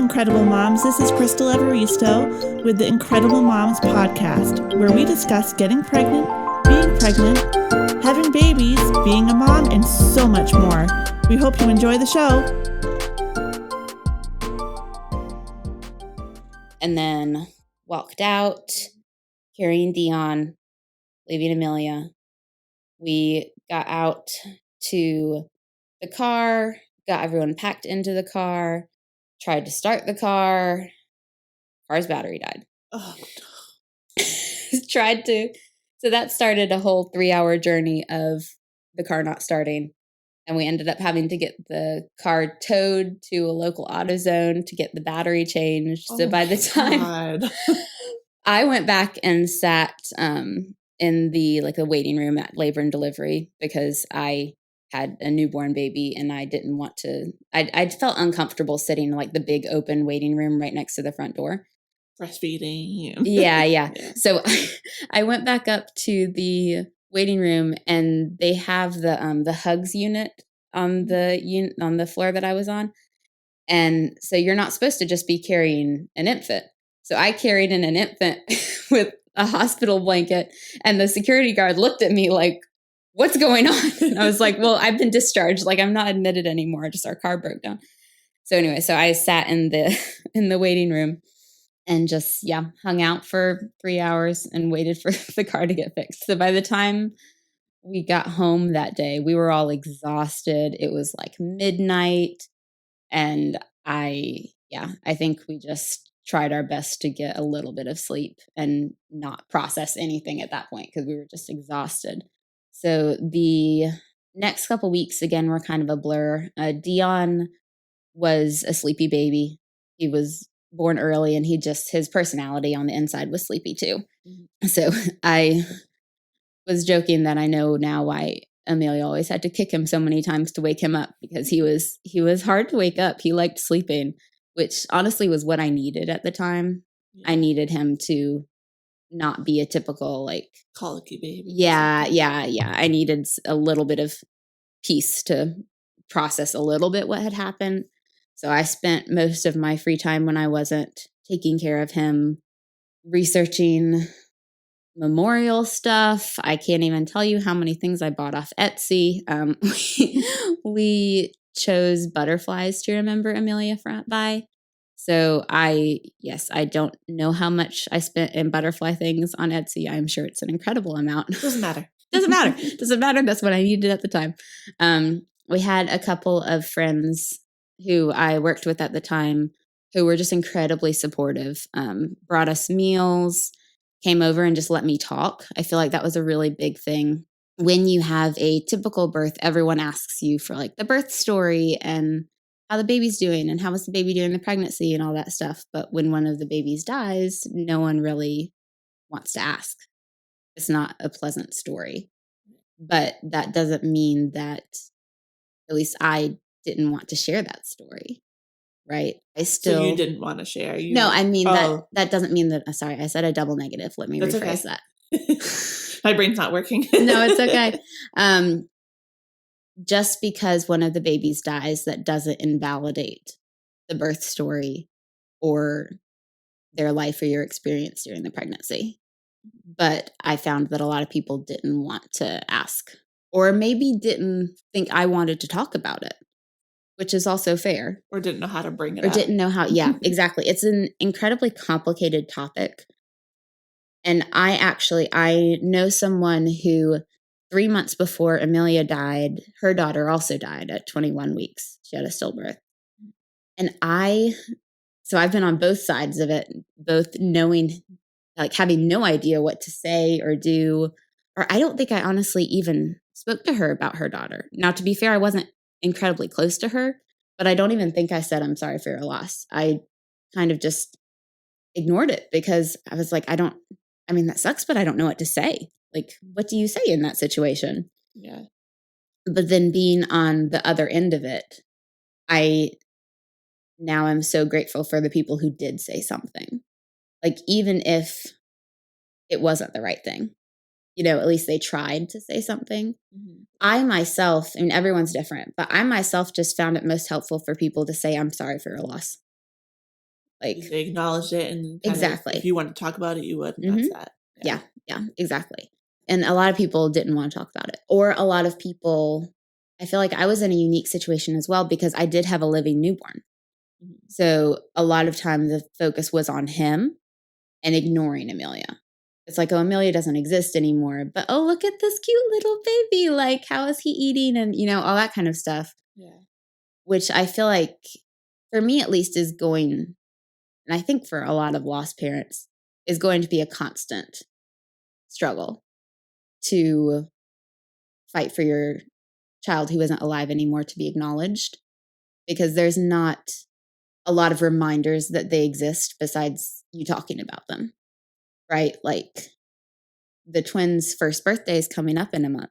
Incredible Moms. This is Crystal Evaristo with the Incredible Moms podcast, where we discuss getting pregnant, being pregnant, having babies, being a mom, and so much more. We hope you enjoy the show. And then walked out, carrying Dion, leaving Emilia. We got out to the car, got everyone packed into the car, tried to start the car. Car's battery died. Oh, So that started a whole 3-hour journey of the car not starting. And we ended up having to get the car towed to a local AutoZone to get the battery changed. So by the time I went back and sat in the waiting room at labor and delivery because I had a newborn baby and I didn't want to, I felt uncomfortable sitting in like the big open waiting room right next to the front door. Breastfeeding. Yeah. So I went back up to the waiting room and they have the hugs unit on the floor that I was on. And so you're not supposed to just be carrying an infant. So I carried in an infant with a hospital blanket and the security guard looked at me like, what's going on? And I was like, well, I've been discharged. Like I'm not admitted anymore. Just our car broke down. So anyway, so I sat in the waiting room and just, hung out for 3 hours and waited for the car to get fixed. So by the time we got home that day, we were all exhausted. It was like midnight. And I think we just tried our best to get a little bit of sleep and not process anything at that point because we were just exhausted. So the next couple weeks, again, were kind of a blur. Dion was a sleepy baby. He was born early and his personality on the inside was sleepy too. Mm-hmm. So I was joking that I know now why Emilia always had to kick him so many times to wake him up because he was hard to wake up. He liked sleeping, which honestly was what I needed at the time. Yeah. I needed him to not be a typical like colicky baby. Yeah. I needed a little bit of peace to process a little bit what had happened. So I spent most of my free time when I wasn't taking care of him researching memorial stuff. I can't even tell you how many things I bought off Etsy. We chose butterflies to remember Emilia by. So I don't know how much I spent in butterfly things on Etsy. I'm sure it's an incredible amount. Doesn't matter. Doesn't matter. That's what I needed at the time. We had a couple of friends who I worked with at the time who were just incredibly supportive, brought us meals, came over and just let me talk. I feel like that was a really big thing. When you have a typical birth, everyone asks you for like the birth story and how the baby's doing and how was the baby during the pregnancy and all that stuff. But when one of the babies dies, no one really wants to ask. It's not a pleasant story. But that doesn't mean that, at least I didn't want to share that story. Right. So you didn't want to share? No, I mean, that doesn't mean that. Sorry, I said a double negative. Let me rephrase that. My brain's not working. No, it's okay. Just because one of the babies dies, that doesn't invalidate the birth story or their life or your experience during the pregnancy. But I found that a lot of people didn't want to ask or maybe didn't think I wanted to talk about it, which is also fair. Or didn't know how to bring it up. Or didn't know how. Yeah, exactly. It's an incredibly complicated topic. And I know someone who 3 months before Emilia died, her daughter also died at 21 weeks. She had a stillbirth. And so I've been on both sides of it, both knowing, like having no idea what to say or do. Or I don't think I honestly even spoke to her about her daughter. Now, to be fair, I wasn't incredibly close to her, but I don't even think I said, I'm sorry for your loss. I kind of just ignored it because I was like, that sucks, but I don't know what to say. Like, what do you say in that situation? Yeah. But then being on the other end of it, I now am so grateful for the people who did say something. Like, even if it wasn't the right thing, at least they tried to say something. Mm-hmm. I myself, everyone's different, but I myself just found it most helpful for people to say, I'm sorry for your loss. Like, they acknowledged it, and kind exactly. of, if you wanted to talk about it, you would. And that's that. Yeah, exactly. And a lot of people didn't want to talk about it. Or a lot of people, I feel like I was in a unique situation as well because I did have a living newborn. So a lot of time the focus was on him and ignoring Emilia. It's like, oh, Emilia doesn't exist anymore, but oh, look at this cute little baby. Like, how is he eating? And, all that kind of stuff. Yeah. Which I feel like, for me at least, is going, and I think for a lot of lost parents, is going to be a constant struggle to fight for your child who isn't alive anymore to be acknowledged, because there's not a lot of reminders that they exist besides you talking about them, right? Like, the twins' first birthday is coming up in a month.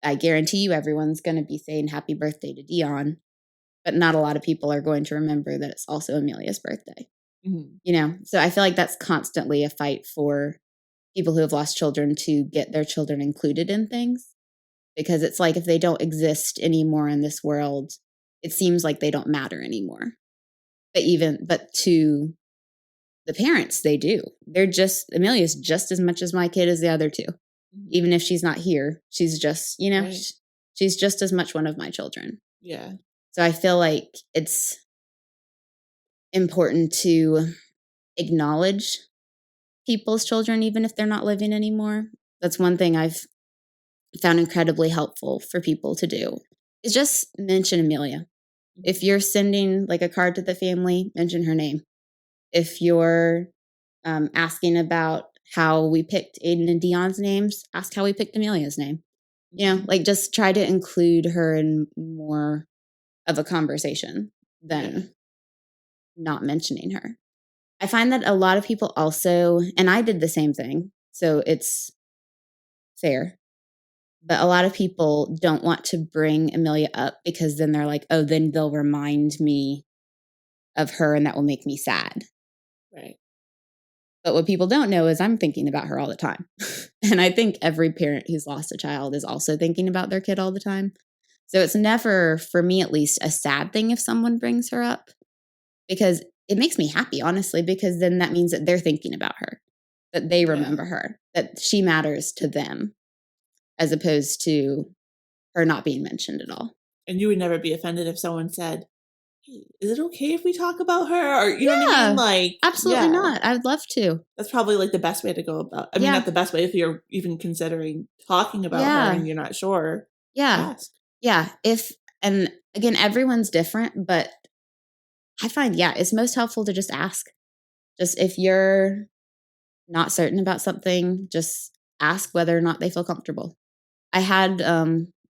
I guarantee you everyone's going to be saying happy birthday to Dion, but not a lot of people are going to remember that it's also Emilia's birthday. So I feel like that's constantly a fight for people who have lost children to get their children included in things, because it's like, if they don't exist anymore in this world, it seems like they don't matter anymore. But to the parents, they do. Emilia's just as much as my kid as the other two. Even if she's not here, she's just, Right. she's just as much one of my children. Yeah. So I feel like it's important to acknowledge people's children, even if they're not living anymore. That's one thing I've found incredibly helpful for people to do, is just mention Emilia. If you're sending like a card to the family, mention her name. If you're asking about how we picked Aiden and Dion's names, ask how we picked Emilia's name. Like, just try to include her in more of a conversation than not mentioning her. I find that a lot of people also, and I did the same thing, so it's fair, but a lot of people don't want to bring Emilia up because then they're like, oh, then they'll remind me of her and that will make me sad. Right. But what people don't know is I'm thinking about her all the time. And I think every parent who's lost a child is also thinking about their kid all the time. So it's never, for me at least, a sad thing if someone brings her up, because it makes me happy, honestly, because then that means that they're thinking about her, that they remember her, that she matters to them, as opposed to her not being mentioned at all. And you would never be offended if someone said, hey, is it okay if we talk about her? Or, you know what I mean? Like, absolutely not. I'd love to. That's probably like the best way to go about. I mean, not the best way if you're even considering talking about her and you're not sure. Ask. Yeah. And again, everyone's different, but I find, it's most helpful to just ask. Just if you're not certain about something, just ask whether or not they feel comfortable. I had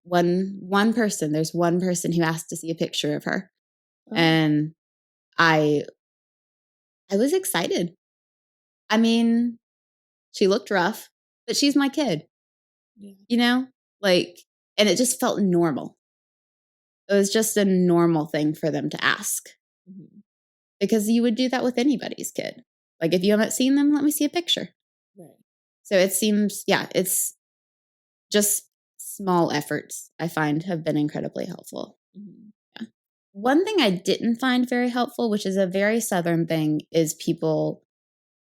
one person, there's one person who asked to see a picture of her. Oh. And I was excited. I mean, she looked rough, but she's my kid. Yeah. And it just felt normal. It was just a normal thing for them to ask. Because you would do that with anybody's kid. Like, if you haven't seen them, let me see a picture. Right. So it seems, it's just small efforts I find have been incredibly helpful. Yeah. One thing I didn't find very helpful, which is a very Southern thing, is people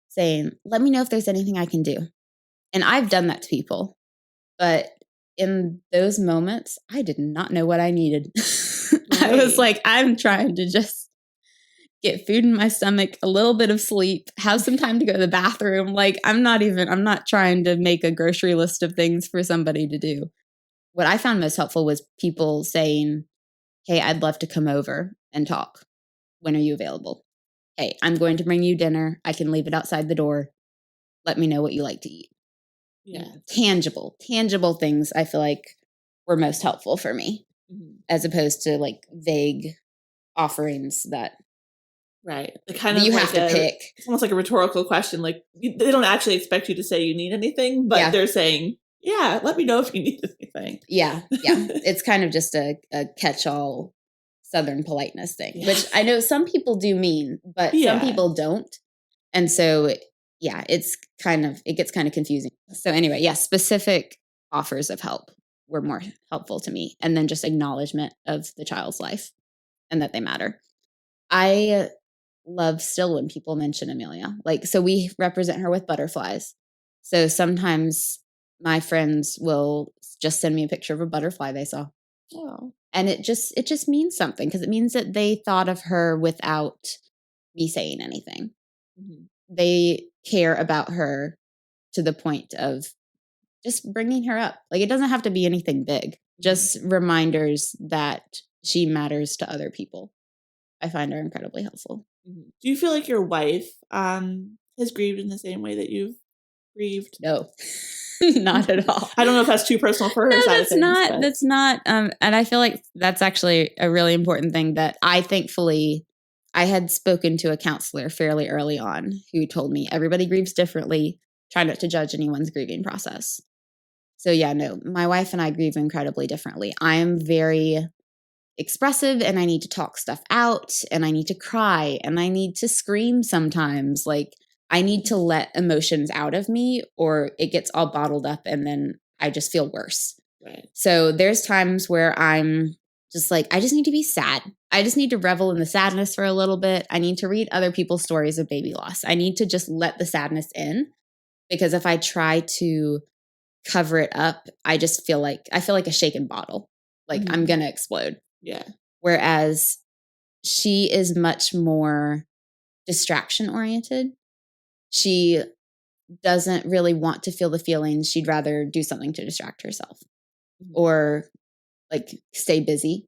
saying, let me know if there's anything I can do. And I've done that to people. But in those moments, I did not know what I needed. Right. I was like, I'm trying to just get food in my stomach, a little bit of sleep, have some time to go to the bathroom. Like, I'm not trying to make a grocery list of things for somebody to do. What I found most helpful was people saying, hey, I'd love to come over and talk. When are you available? Hey, I'm going to bring you dinner. I can leave it outside the door. Let me know what you like to eat. Yeah. Tangible things I feel like were most helpful for me, as opposed to like vague offerings that right. The kind of you have to pick. It's almost like a rhetorical question. Like, they don't actually expect you to say you need anything, but they're saying, let me know if you need anything. Yeah. It's kind of just a catch-all Southern politeness thing, which I know some people do mean, but some people don't. And so, it gets kind of confusing. So anyway, specific offers of help were more helpful to me. And then just acknowledgement of the child's life and that they matter. I love still when people mention Emilia. Like, so we represent her with butterflies. So sometimes my friends will just send me a picture of a butterfly they saw. Oh. And it just means something because it means that they thought of her without me saying anything. Mm-hmm. They care about her to the point of just bringing her up. Like, it doesn't have to be anything big, just reminders that she matters to other people. I find her incredibly helpful. Mm-hmm. Do you feel like your wife has grieved in the same way that you've grieved? No, not at all. I don't know if that's too personal for her side of things. That's not. And I feel like that's actually a really important thing that I had spoken to a counselor fairly early on who told me everybody grieves differently. Try not to judge anyone's grieving process. So yeah, no, my wife and I grieve incredibly differently. I am very expressive and I need to talk stuff out and I need to cry and I need to scream sometimes. Like, I need to let emotions out of me or it gets all bottled up and then I just feel worse. Right. So there's times where I'm just like, I just need to be sad. I just need to revel in the sadness for a little bit. I need to read other people's stories of baby loss. I need to just let the sadness in, because if I try to cover it up, I feel like a shaken bottle. Like, I'm going to explode. Yeah. Whereas she is much more distraction oriented. She doesn't really want to feel the feelings. She'd rather do something to distract herself or like stay busy,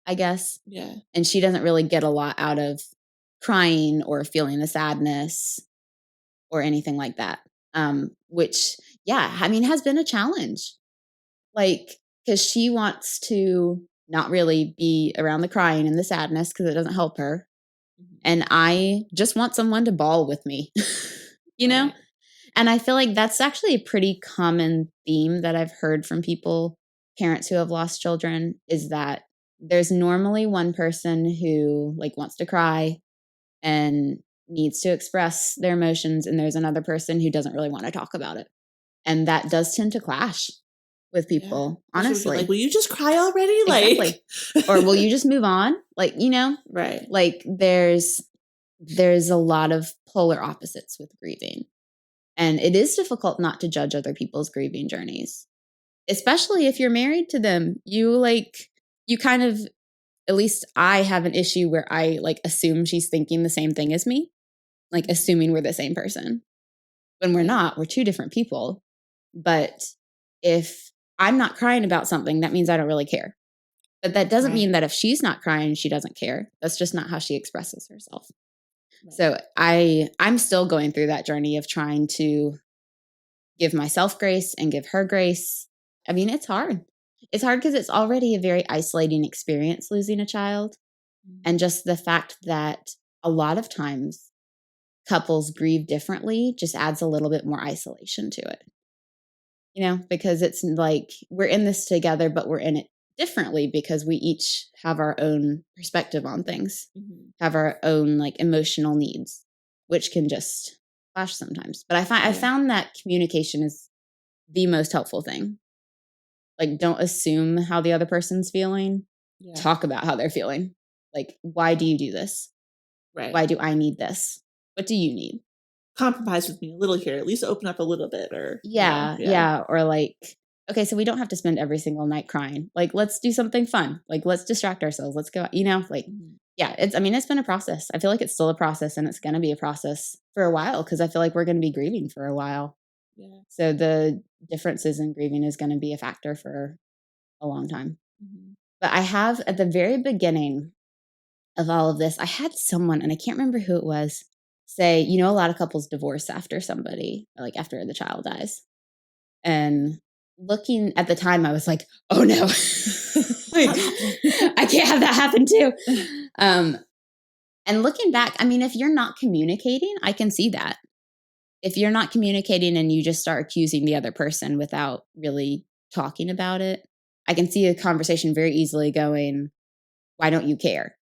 I guess. Yeah. And she doesn't really get a lot out of crying or feeling the sadness or anything like that. Which, yeah, I mean, has been a challenge. Like, because she wants to not really be around the crying and the sadness because it doesn't help her. And I just want someone to bawl with me, you know? Right. And I feel like that's actually a pretty common theme that I've heard from parents who have lost children, is that there's normally one person who like wants to cry and needs to express their emotions, and there's another person who doesn't really want to talk about it. And that does tend to clash with people, honestly. Like, will you just cry already? Exactly. Like, or will you just move on? Like, you know? Right. Like, there's a lot of polar opposites with grieving. And it is difficult not to judge other people's grieving journeys, especially if you're married to them. You kind of, at least I have an issue where I like assume she's thinking the same thing as me, like assuming we're the same person. When we're not, we're two different people. But if I'm not crying about something, that means I don't really care. But that doesn't mean that if she's not crying, she doesn't care. That's just not how she expresses herself. Right. So I'm still going through that journey of trying to give myself grace and give her grace. I mean, it's hard. It's hard because it's already a very isolating experience losing a child. And just the fact that a lot of times couples grieve differently just adds a little bit more isolation to it. You know, because it's like we're in this together, but we're in it differently because we each have our own perspective on things, have our own like emotional needs, which can just clash sometimes. But I found that communication is the most helpful thing. Like, don't assume how the other person's feeling. Yeah. Talk about how they're feeling. Like, why do you do this? Right. Why do I need this? What do you need? Compromise with me a little here. At least open up a little bit. Or yeah. Or like, okay, so we don't have to spend every single night crying. Like, let's do something fun. Like, let's distract ourselves. Let's go, you know, like, yeah, it's been a process. I feel like it's still a process, and it's going to be a process for a while because I feel like we're going to be grieving for a while. Yeah. So the differences in grieving is going to be a factor for a long time. But I have, at the very beginning of all of this, I had someone, and I can't remember who it was, say, you know, a lot of couples divorce after somebody, like after the child dies. And looking at the time, I was like, oh no, like, I can't have that happen too. And looking back, I mean, if you're not communicating, I can see that. If you're not communicating and you just start accusing the other person without really talking about it, I can see a conversation very easily going, why don't you care?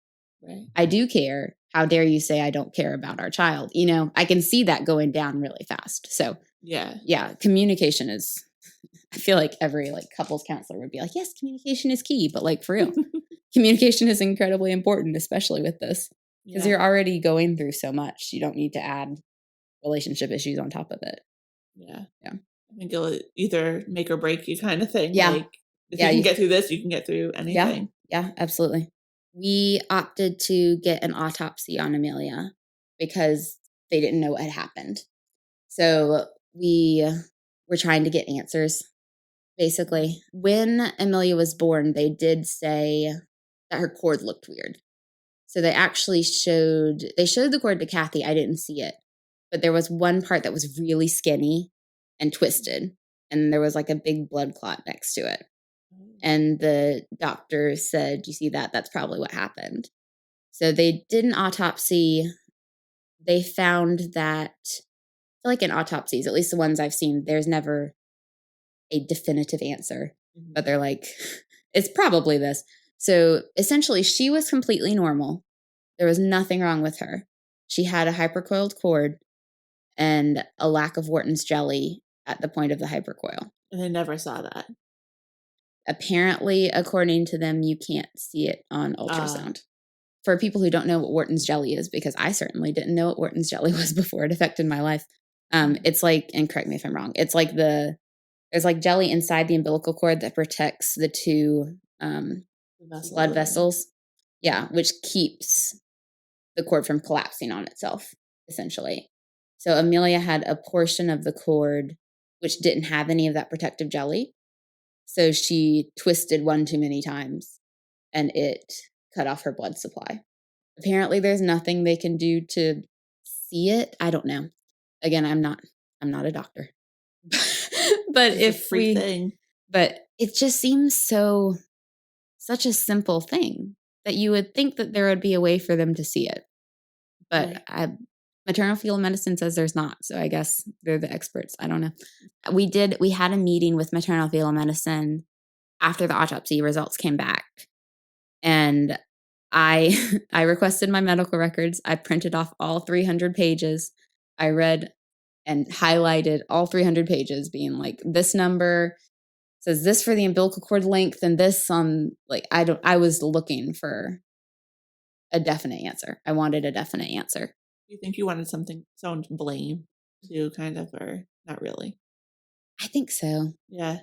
Right. I do care. How dare you say I don't care about our child? You know, I can see that going down really fast. So yeah, communication is, I feel like every like couples counselor would be like, yes, communication is key, but like for real, communication is incredibly important, especially with this. because you're already going through so much. You don't need to add relationship issues on top of it. Yeah. Yeah. I think it'll either make or break you kind of thing. Yeah. Like, if you can get through this, you can get through anything. Yeah, absolutely. We opted to get an autopsy on Emilia because they didn't know what had happened. So we were trying to get answers, basically. When Emilia was born, they did say that her cord looked weird. So they actually showed the cord to Kathy. I didn't see it. But there was one part that was really skinny and twisted. And there was like a big blood clot next to it. And the doctor said, you see that? That's probably what happened. So they did an autopsy. They found that, like in autopsies, at least the ones I've seen, there's never a definitive answer. But they're like, it's probably this. So essentially, she was completely normal. There was nothing wrong with her. She had a hypercoiled cord and a lack of Wharton's jelly at the point of the hypercoil. And they never saw that. Apparently, according to them, you can't see it on ultrasound. For people who don't know what Wharton's jelly is, because I certainly didn't know what Wharton's jelly was before it affected my life. It's like, and correct me if I'm wrong, it's like there's like jelly inside the umbilical cord that protects the two blood vessels. Yeah, which keeps the cord from collapsing on itself, essentially. So Emilia had a portion of the cord which didn't have any of that protective jelly. So she twisted one too many times and it cut off her blood supply. Apparently there's nothing they can do to see it. I don't know. Again, I'm not a doctor. But but it just seems such a simple thing that you would think that there would be a way for them to see it. But maternal fetal medicine says there's not. So I guess they're the experts. I don't know. We had a meeting with maternal fetal medicine after the autopsy results came back. And I requested my medical records. I printed off all 300 pages. I read and highlighted all 300 pages being like, this number says this for the umbilical cord length and this on, like, I was looking for a definite answer. I wanted a definite answer. Do you think you wanted someone to blame too, kind of, or not really? I think so. Yeah.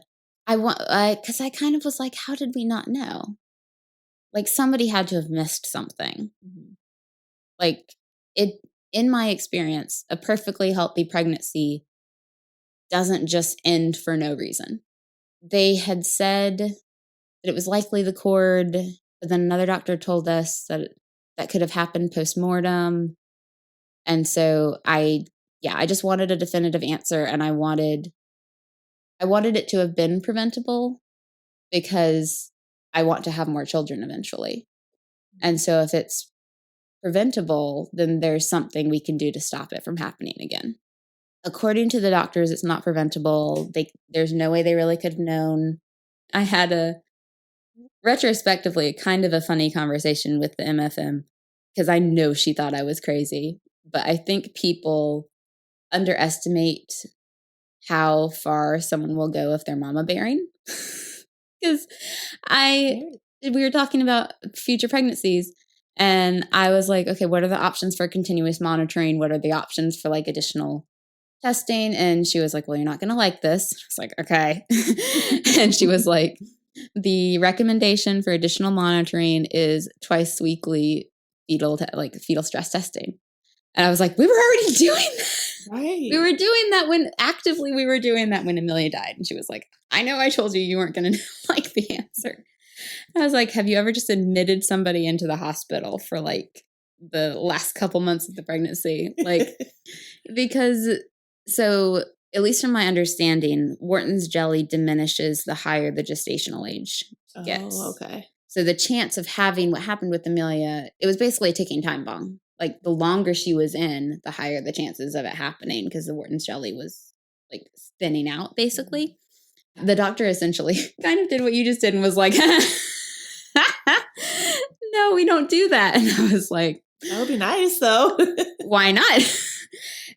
Because I kind of was like, how did we not know? Like, somebody had to have missed something. Mm-hmm. Like, in my experience, a perfectly healthy pregnancy doesn't just end for no reason. They had said that it was likely the cord, but then another doctor told us that that could have happened post-mortem. And so I just wanted a definitive answer, and I wanted it to have been preventable because I want to have more children eventually. And so if it's preventable, then there's something we can do to stop it from happening again. According to the doctors, it's not preventable. There's no way they really could have known. I had retrospectively, kind of a funny conversation with the MFM because I know she thought I was crazy. But I think people underestimate how far someone will go if they're mama bearing. Because we were talking about future pregnancies, and I was like, okay, what are the options for continuous monitoring? What are the options for like additional testing? And she was like, well, you're not going to like this. I was like, okay. And she was like, the recommendation for additional monitoring is twice weekly fetal stress testing. And I was like, we were already doing that. Right. We were doing that when Emilia died. And she was like, I know I told you weren't going to like the answer. I was like, have you ever just admitted somebody into the hospital for like the last couple months of the pregnancy? Like, because, so at least from my understanding, Wharton's jelly diminishes the higher the gestational age gets. Oh, okay. So the chance of having what happened with Emilia, it was basically a ticking time bomb. Like, the longer she was in, the higher the chances of it happening because the Wharton's jelly was, like, thinning out, basically. The doctor essentially kind of did what you just did and was like, no, we don't do that. And I was like, that would be nice, though. Why not?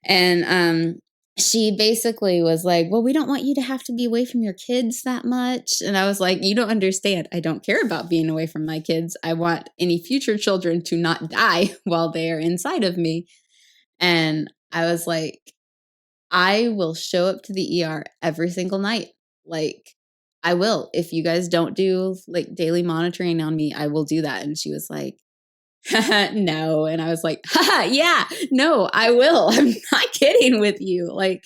And she basically was like, well, we don't want you to have to be away from your kids that much. And I was like, you don't understand. I don't care about being away from my kids. I want any future children to not die while they are inside of me. And I was like, I will show up to the ER every single night. Like, I will. If you guys don't do like daily monitoring on me, I will do that. And she was like, no. And I was like, yeah, no, I will. I'm not kidding with you. Like,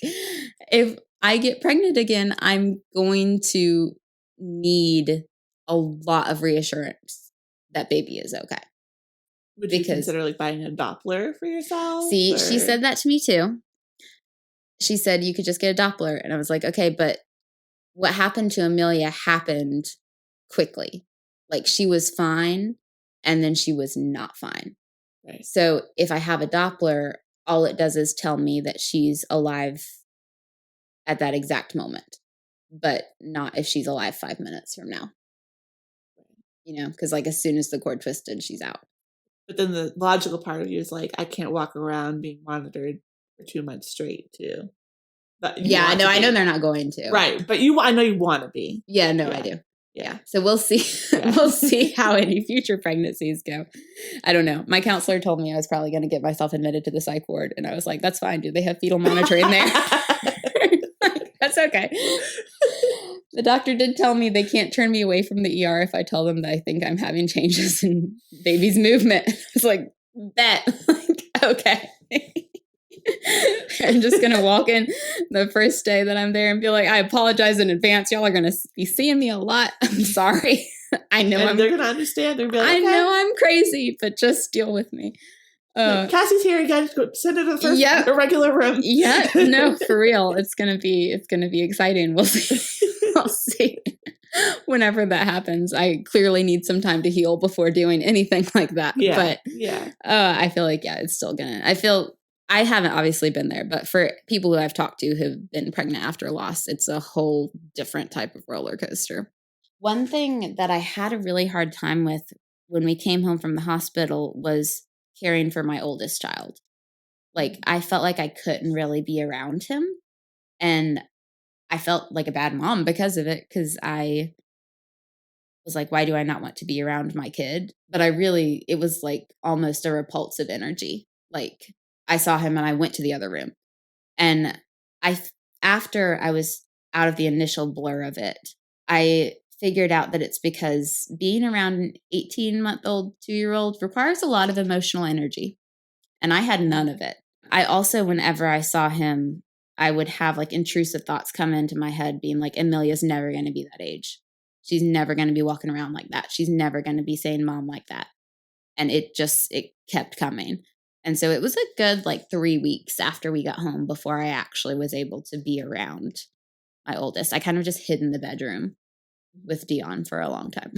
if I get pregnant again, I'm going to need a lot of reassurance that baby is okay. Would you consider like buying a Doppler for yourself? See, she said that to me too. She said you could just get a Doppler. And I was like, okay, but what happened to Emilia happened quickly. Like, she was fine and then she was not fine. Right. So if I have a Doppler, all it does is tell me that she's alive at that exact moment, but not if she's alive 5 minutes from now. You know, because like as soon as the cord twisted, she's out. But then the logical part of you is like, I can't walk around being monitored for 2 months straight too. But yeah, no, I know they're not going to. Right. But I know you want to be. Yeah, no, I do. Yeah. So we'll see. Yeah. We'll see how any future pregnancies go. I don't know. My counselor told me I was probably going to get myself admitted to the psych ward. And I was like, that's fine. Do they have fetal monitoring there? That's okay. The doctor did tell me they can't turn me away from the ER if I tell them that I think I'm having changes in baby's movement. It's like, bet. Like, okay. I'm just going to walk in the first day that I'm there and be like, I apologize in advance. Y'all are going to be seeing me a lot. I'm sorry. I know they're going to understand. They're going to be like, I know I'm crazy, but just deal with me. Cassie's here. You guys go send her to the first regular room. Yeah, no, for real. It's gonna be exciting. We'll see. We'll see. Whenever that happens, I clearly need some time to heal before doing anything like that. Yeah, but yeah, I feel like it's still gonna. I haven't obviously been there, but for people who I've talked to who've been pregnant after loss, it's a whole different type of roller coaster. One thing that I had a really hard time with when we came home from the hospital was caring for my oldest child. Like, I felt like I couldn't really be around him. And I felt like a bad mom because of it, because I was like, why do I not want to be around my kid? But it was like almost a repulsive energy. Like, I saw him and I went to the other room. And after I was out of the initial blur of it, I figured out that it's because being around an 18-month-old 2-year-old requires a lot of emotional energy. And I had none of it. I also, whenever I saw him, I would have like intrusive thoughts come into my head being like, Emilia's never going to be that age. She's never going to be walking around like that. She's never going to be saying mom like that. And it kept coming. And so it was a good like 3 weeks after we got home before I actually was able to be around my oldest. I kind of just hid in the bedroom with Dion for a long time.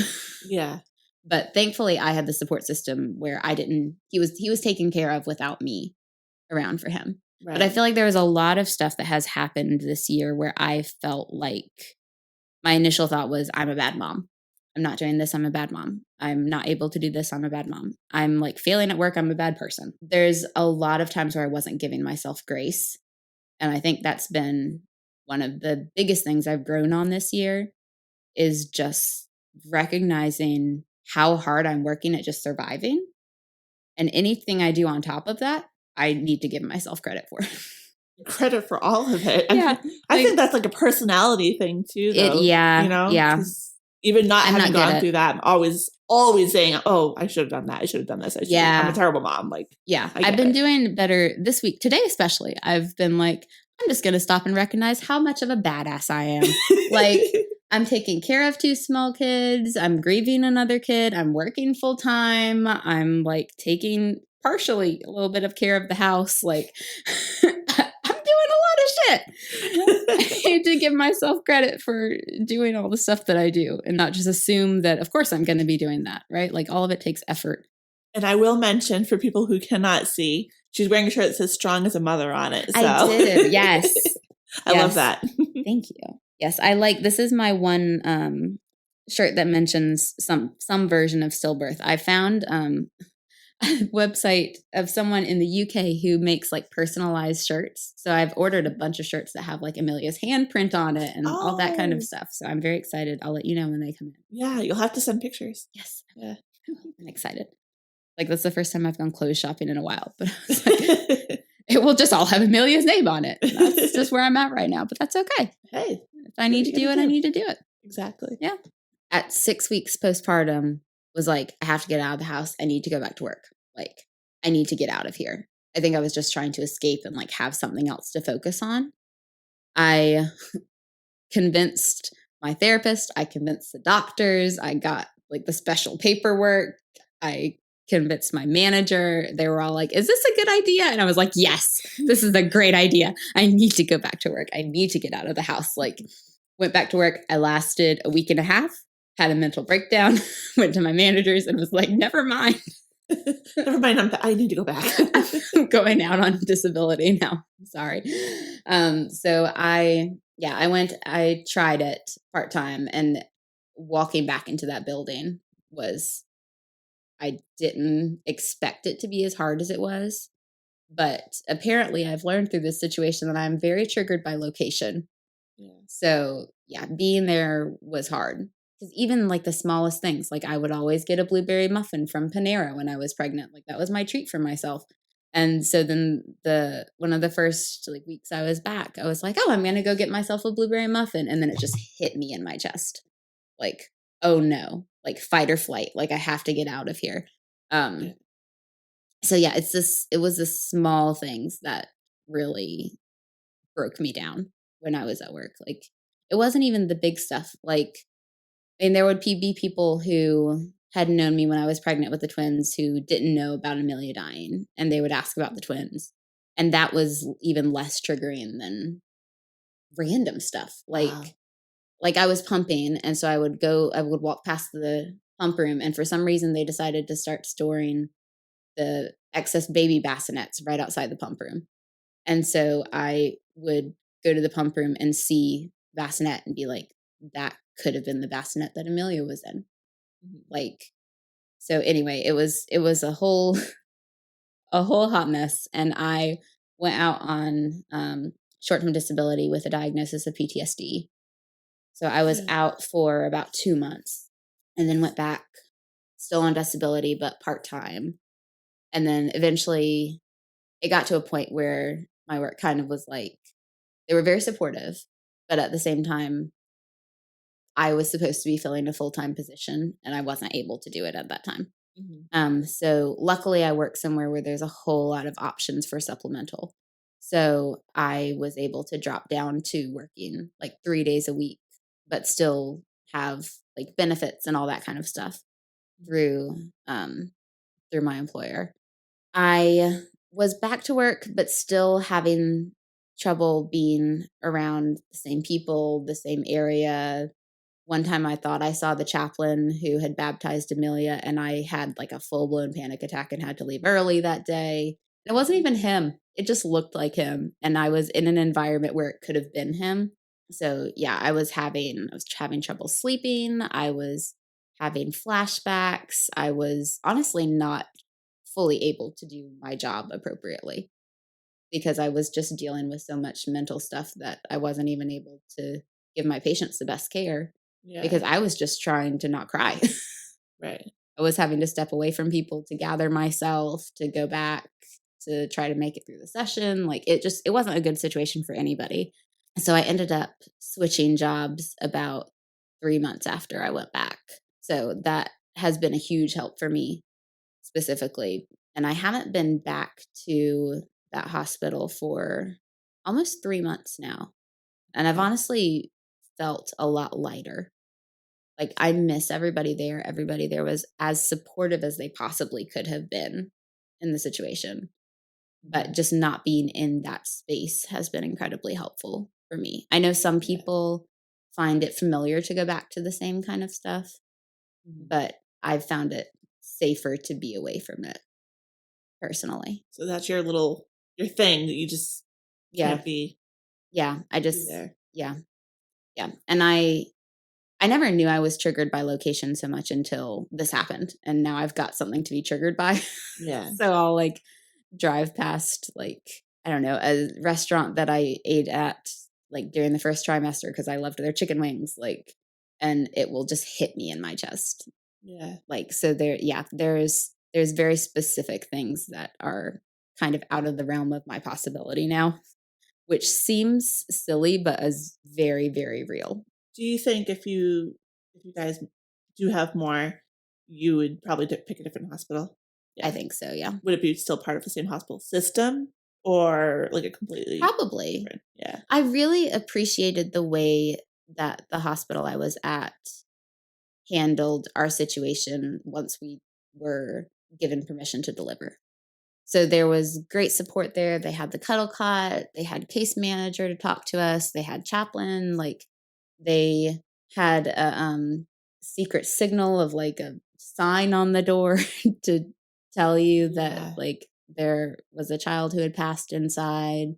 Yeah. But thankfully I had the support system where he was taken care of without me around for him. Right. But I feel like there was a lot of stuff that has happened this year where I felt like my initial thought was, I'm a bad mom. I'm not doing this. I'm a bad mom. I'm not able to do this. I'm a bad mom. I'm like failing at work. I'm a bad person. There's a lot of times where I wasn't giving myself grace. And I think that's been one of the biggest things I've grown on this year, is just recognizing how hard I'm working at just surviving. And anything I do on top of that, I need to give myself credit for. Credit for all of it. Yeah. I think that's like a personality thing too, though. Yeah. You know? Yeah. Even having gone through that, I'm always saying, oh, I should have done that. I should have done this. I'm a terrible mom. Like, yeah, I've been doing better this week. Today, especially, I've been like, I'm just going to stop and recognize how much of a badass I am. Like, I'm taking care of 2 small kids. I'm grieving another kid. I'm working full time. I'm like taking partially a little bit of care of the house. Like, I'm doing a lot of shit. I need to give myself credit for doing all the stuff that I do and not just assume that, of course, I'm going to be doing that, right? Like, all of it takes effort. And I will mention, for people who cannot see, she's wearing a shirt that says strong as a mother on it. So. I did, yes. I love that. Thank you. Yes, this is my one shirt that mentions some version of stillbirth. I found website of someone in the UK who makes like personalized shirts. So I've ordered a bunch of shirts that have like Emilia's handprint on it and all that kind of stuff. So I'm very excited. I'll let you know when they come in. Yeah, you'll have to send pictures. Yes. Yeah. I'm excited. Like that's the first time I've gone clothes shopping in a while. But I was like, it will just all have Emilia's name on it. That's just where I'm at right now. But that's okay. Hey. If I need to do it, I need to do it. Exactly. Yeah. At 6 weeks postpartum was like, I have to get out of the house. I need to go back to work. Like, I need to get out of here. I think I was just trying to escape and like have something else to focus on. I convinced my therapist. I convinced the doctors. I got like the special paperwork. I convinced my manager. They were all like, is this a good idea? And I was like, yes, this is a great idea. I need to go back to work. I need to get out of the house. Like, went back to work. I lasted a week and a half, had a mental breakdown, went to my managers and was like, never mind. Never mind. I need to go back. I'm going out on disability now. Sorry. So I tried it part-time, and walking back into that building I didn't expect it to be as hard as it was. But apparently I've learned through this situation that I'm very triggered by location. Yeah. So yeah, being there was hard. Because even like the smallest things, like I would always get a blueberry muffin from Panera when I was pregnant. Like that was my treat for myself. And so then one of the first like weeks I was back, I was like, oh, I'm going to go get myself a blueberry muffin. And then it just hit me in my chest. Like, oh no, like fight or flight. Like I have to get out of here. So yeah, it was the small things that really broke me down when I was at work. Like it wasn't even the big stuff. Like, and there would be people who had known me when I was pregnant with the twins who didn't know about Emilia dying, and they would ask about the twins. And that was even less triggering than random stuff. Like I was pumping, and so I would walk past the pump room, and for some reason they decided to start storing the excess baby bassinets right outside the pump room. And so I would go to the pump room and see bassinet and be like, that could have been the bassinet that Emilia was in. Like, so anyway, it was a whole hot mess. And I went out on short-term disability with a diagnosis of PTSD. So I was out for about 2 months and then went back still on disability, but part-time. And then eventually it got to a point where my work kind of was like, they were very supportive, but at the same time, I was supposed to be filling a full-time position and I wasn't able to do it at that time. So luckily I work somewhere where there's a whole lot of options for supplemental. So I was able to drop down to working like 3 days a week, but still have like benefits and all that kind of stuff through my employer. I was back to work, but still having trouble being around the same people, the same area. One time I thought I saw the chaplain who had baptized Emilia, and I had like a full-blown panic attack and had to leave early that day. It wasn't even him. It just looked like him. And I was in an environment where it could have been him. So yeah, I was having trouble sleeping. I was having flashbacks. I was honestly not fully able to do my job appropriately because I was just dealing with so much mental stuff that I wasn't even able to give my patients the best care because I was just trying to not cry. Right. I was having to step away from people to gather myself, to go back, to try to make it through the session. Like it wasn't a good situation for anybody. So I ended up switching jobs about 3 months after I went back. So that has been a huge help for me specifically. And I haven't been back to that hospital for almost 3 months now. And I've honestly felt a lot lighter. Like I miss everybody there. Everybody there was as supportive as they possibly could have been in the situation. But just not being in that space has been incredibly helpful for me. I know some people find it familiar to go back to the same kind of stuff, but I've found it safer to be away from it personally. So that's your thing that you just can't be. Yeah. I just, there. yeah. And I I never knew I was triggered by location so much until this happened. And now I've got something to be triggered by. Yeah. So I'll like drive past like, I don't know, a restaurant that I ate at like during the first trimester because I loved their chicken wings, like, and it will just hit me in my chest. Yeah. Like, so there's very specific things that are kind of out of the realm of my possibility now, which seems silly, but is very, very real. Do you think if you guys do have more, you would probably pick a different hospital? I think so, yeah. Would it be still part of the same hospital system or like a completely Probably. different? Yeah. I really appreciated the way that the hospital I was at handled our situation once we were given permission to deliver. So there was great support there. They had the cuddle cot, they had case manager to talk to us, they had chaplain, like they had a secret signal of like a sign on the door to tell you that like there was a child who had passed inside.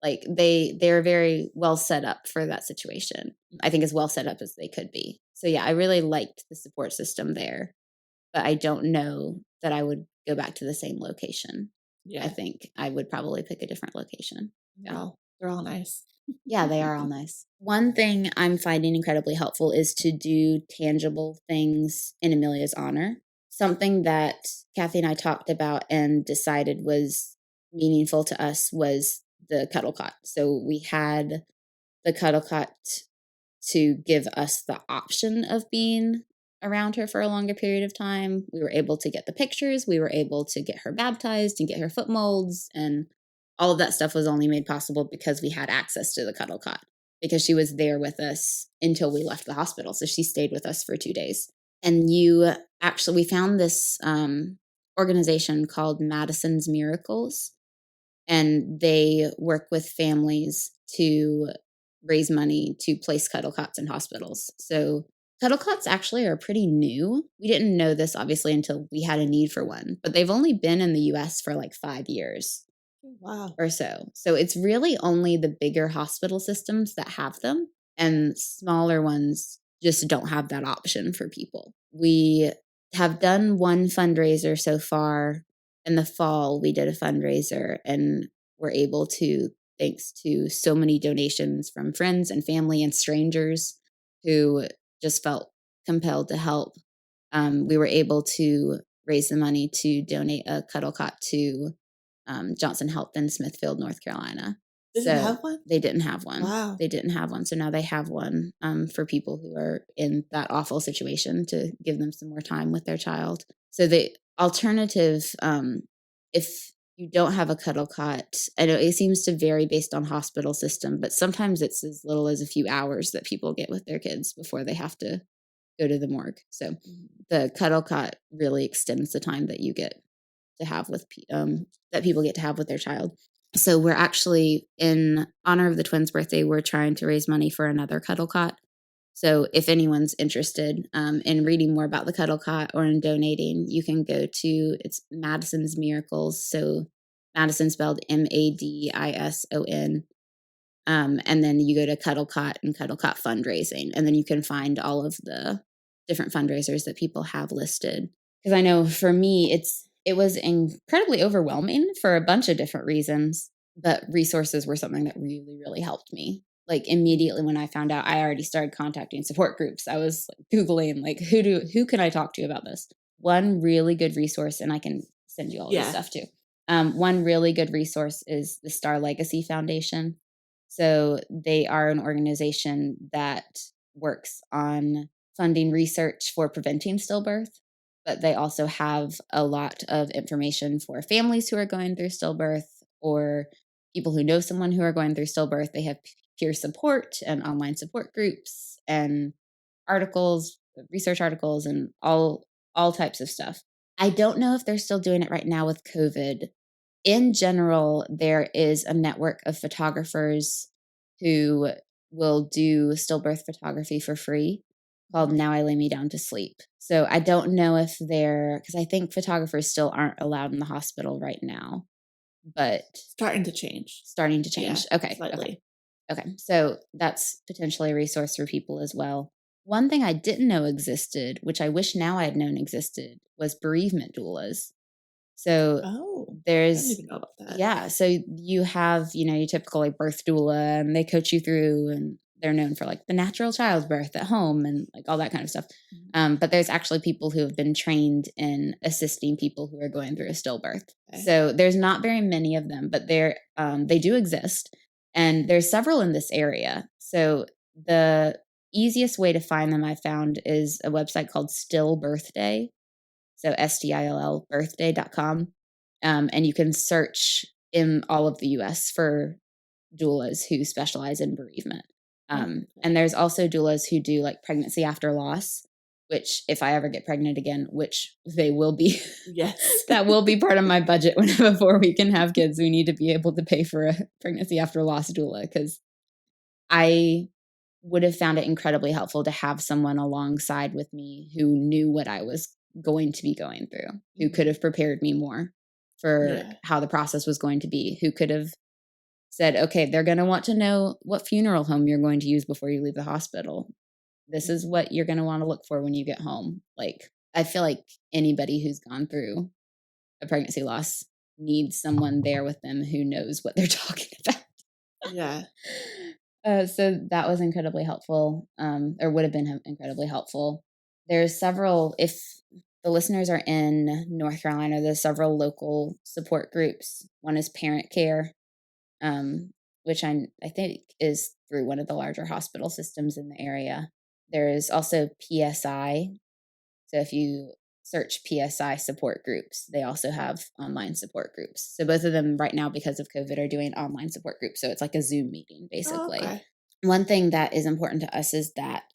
Like they're very well set up for that situation. I think as well set up as they could be. So yeah, I really liked the support system there, but I don't know that I would go back to the same location. I think I would probably pick a different location. Wow. They're all nice. Yeah, they are all nice. One thing I'm finding incredibly helpful is to do tangible things in Emilia's honor. Something that Kathy and I talked about and decided was meaningful to us was the cuddle cot. So we had the cuddle cot to give us the option of being around her for a longer period of time. We were able to get the pictures. We were able to get her baptized and get her foot molds. And all of that stuff was only made possible because we had access to the cuddle cot, because she was there with us until we left the hospital. So she stayed with us for 2 days. And we found this organization called Madison's Miracles, and they work with families to raise money to place cuddle cots in hospitals. So cuddle cots actually are pretty new. We didn't know this obviously until we had a need for one, but they've only been in the US for like 5 years. Wow. Or so. So it's really only the bigger hospital systems that have them, and smaller ones just don't have that option for people. We have done one fundraiser so far. In the fall, we did a fundraiser and were able to, thanks to so many donations from friends and family and strangers who just felt compelled to help. We were able to raise the money to donate a cuddle cot to Johnson Health in Smithfield, North Carolina. They didn't have one? They didn't have one. Wow. They didn't have one. So now they have one for people who are in that awful situation, to give them some more time with their child. So the alternative, if you don't have a cuddle cot, I know it seems to vary based on hospital system, but sometimes it's as little as a few hours that people get with their kids before they have to go to the morgue. So the cuddle cot really extends the time that you get to have with that people get to have with their child. So we're actually, in honor of the twins' birthday, we're trying to raise money for another cuddle cot. So if anyone's interested in reading more about the cuddle cot or in donating, you can go to, it's Madison's Miracles. So Madison spelled Madison. And then you go to Cuddle Cot and Cuddle Cot fundraising, and then you can find all of the different fundraisers that people have listed. Because I know for me, it was incredibly overwhelming for a bunch of different reasons, but resources were something that really, really helped me. Like immediately when I found out, I already started contacting support groups. I was like Googling, like, who can I talk to about this? One really good resource, and I can send you all this stuff too. One really good resource is the Star Legacy Foundation. So they are an organization that works on funding research for preventing stillbirth, but they also have a lot of information for families who are going through stillbirth, or people who know someone who are going through stillbirth. They have peer support and online support groups and articles, research articles, and all types of stuff. I don't know if they're still doing it right now with COVID. In general, there is a network of photographers who will do stillbirth photography for free, called Now I Lay Me Down to Sleep. So I don't know if because I think photographers still aren't allowed in the hospital right now, but starting to change. Yeah, okay. Slightly. Okay. So that's potentially a resource for people as well. One thing I didn't know existed, which I wish now I had known existed, was bereavement doulas. So Oh, I didn't there's, even know about that. yeah, so you have, your typical like birth doula, and they coach you through, and they're known for like the natural childbirth at home and like all that kind of stuff. But there's actually people who have been trained in assisting people who are going through a stillbirth. Okay. So there's not very many of them, but they do exist, and there's several in this area. So the easiest way to find them I found is a website called Still Birthday. So STILL birthday.com. And you can search in all of the US for doulas who specialize in bereavement. And there's also doulas who do like pregnancy after loss, which if I ever get pregnant again, which they will be, Yes. that will be part of my budget before we can have kids. We need to be able to pay for a pregnancy after loss doula, because I would have found it incredibly helpful to have someone alongside with me who knew what I was going to be going through, who could have prepared me more for how the process was going to be, who could have said, okay, they're going to want to know what funeral home you're going to use before you leave the hospital. This is what you're going to want to look for when you get home. Like, I feel like anybody who's gone through a pregnancy loss needs someone there with them who knows what they're talking about. Yeah. So that was incredibly helpful, or would have been incredibly helpful. There's several, if the listeners are in North Carolina, there's several local support groups. One is Parent Care, which I think is through one of the larger hospital systems in the area. There's also PSI. So if you search PSI support groups, they also have online support groups. So both of them right now, because of COVID, are doing online support groups. So it's like a Zoom meeting, basically. Oh, okay. One thing that is important to us is that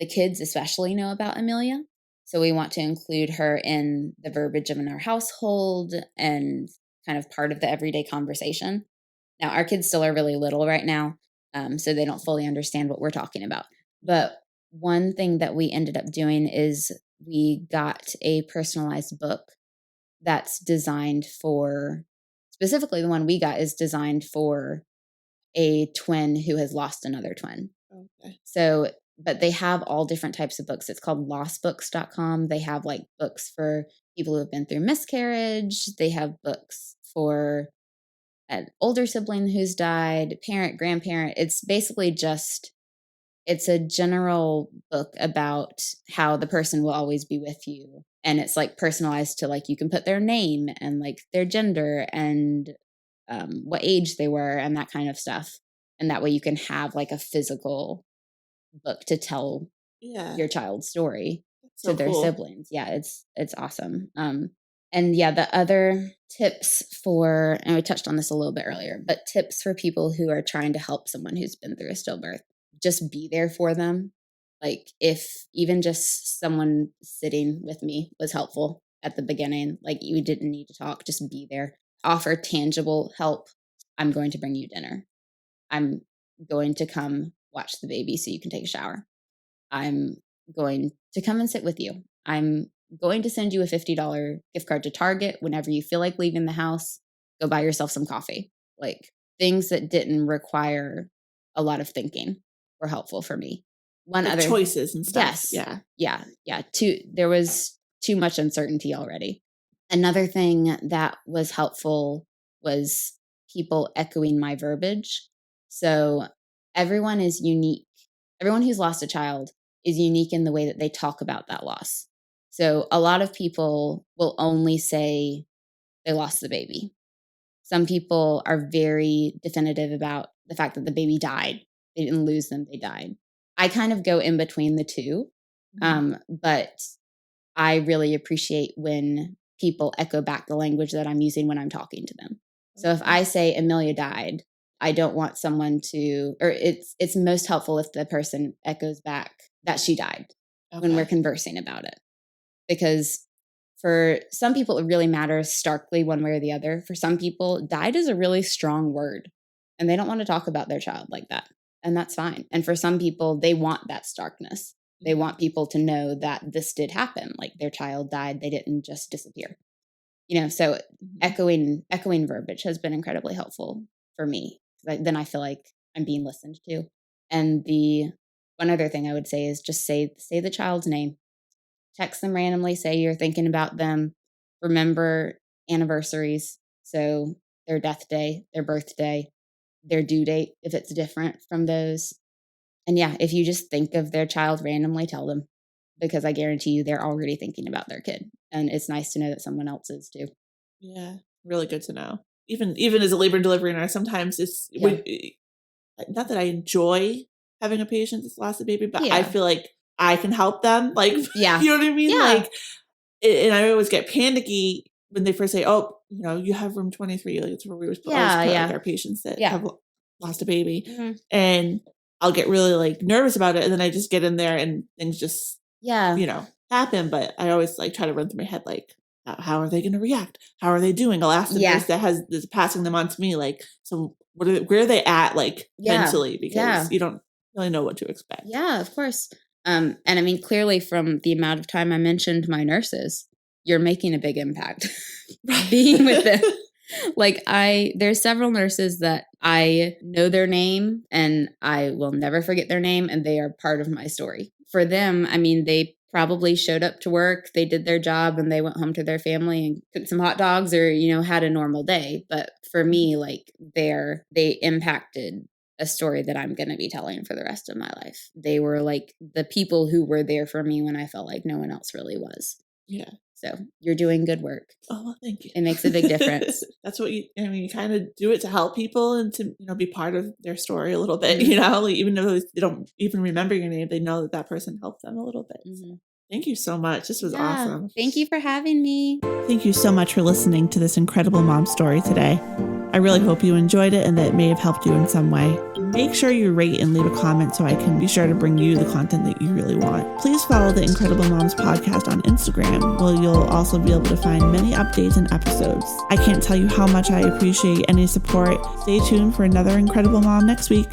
the kids especially know about Emilia. So we want to include her in the verbiage of in our household and kind of part of the everyday conversation. Now, our kids still are really little right now, so they don't fully understand what we're talking about. But one thing that we ended up doing is we got a personalized book that's designed for, specifically the one we got is designed for a twin who has lost another twin. Okay. So, but they have all different types of books. It's called lostbooks.com. They have like books for people who have been through miscarriage. They have books for an older sibling who's died, parent, grandparent. It's basically just, it's a general book about how the person will always be with you. And it's like personalized to like, you can put their name and like their gender and what age they were and that kind of stuff. And that way you can have like a physical book to tell your child's story to their siblings. Yeah, it's awesome. And yeah, the other tips for, and we touched on this a little bit earlier, but tips for people who are trying to help someone who's been through a stillbirth, just be there for them. Like if even just someone sitting with me was helpful at the beginning, like you didn't need to talk, just be there. Offer tangible help. I'm going to bring you dinner. I'm going to come watch the baby so you can take a shower. I'm going to come and sit with you. I'm going to send you a $50 gift card to Target whenever you feel like leaving the house. Go buy yourself some coffee. Like things that didn't require a lot of thinking were helpful for me. One other choices and stuff. Yes. Yeah. There was too much uncertainty already. Another thing that was helpful was people echoing my verbiage. So everyone is unique. Everyone who's lost a child is unique in the way that they talk about that loss. So a lot of people will only say they lost the baby. Some people are very definitive about the fact that the baby died. They didn't lose them, they died. I kind of go in between the two. But I really appreciate when people echo back the language that I'm using when I'm talking to them. So if I say Emilia died, I don't want someone to, or it's most helpful if the person echoes back that she died when we're conversing about it. Because for some people, it really matters starkly one way or the other. For some people, died is a really strong word and they don't want to talk about their child like that. And that's fine. And for some people, they want that starkness. They want people to know that this did happen. Like their child died. They didn't just disappear. So echoing verbiage has been incredibly helpful for me. Then I feel like I'm being listened to. And the one other thing I would say is just say the child's name. Text them randomly, say you're thinking about them. Remember anniversaries. So their death day, their birthday, their due date, if it's different from those. And yeah, if you just think of their child randomly, tell them, because I guarantee you they're already thinking about their kid. And it's nice to know that someone else is too. Yeah, really good to know. Even as a labor and delivery nurse, sometimes it's not that I enjoy having a patient that's lost a baby, but I feel like I can help them. Like, you know what I mean? Yeah. Like, and I always get panicky when they first say, "Oh, you have room 23." Like, it's where we always put like our patients that have lost a baby, and I'll get really like nervous about it, and then I just get in there and things just happen. But I always like try to run through my head like, how are they going to react? How are they doing? I'll ask the nurse that's passing them on to me, like, so where are they at, like, mentally, because you don't really know what to expect. Yeah, of course. And I mean, clearly from the amount of time I mentioned my nurses, you're making a big impact being with them. Like there's several nurses that I know their name and I will never forget their name, and they are part of my story. For them, I mean, they probably showed up to work, they did their job, and they went home to their family and cooked some hot dogs or, had a normal day. But for me, like they impacted a story that I'm going to be telling for the rest of my life. They were like the people who were there for me when I felt like no one else really was. Yeah. So you're doing good work. Oh, well, thank you. It makes a big difference. That's what you kind of do it to help people and to, be part of their story a little bit, like, even though they don't even remember your name, they know that person helped them a little bit. So, thank you so much. This was awesome. Thank you for having me. Thank you so much for listening to this incredible mom story today. I really hope you enjoyed it and that it may have helped you in some way. Make sure you rate and leave a comment so I can be sure to bring you the content that you really want. Please follow the Incredible Moms podcast on Instagram, where you'll also be able to find many updates and episodes. I can't tell you how much I appreciate any support. Stay tuned for another Incredible Mom next week.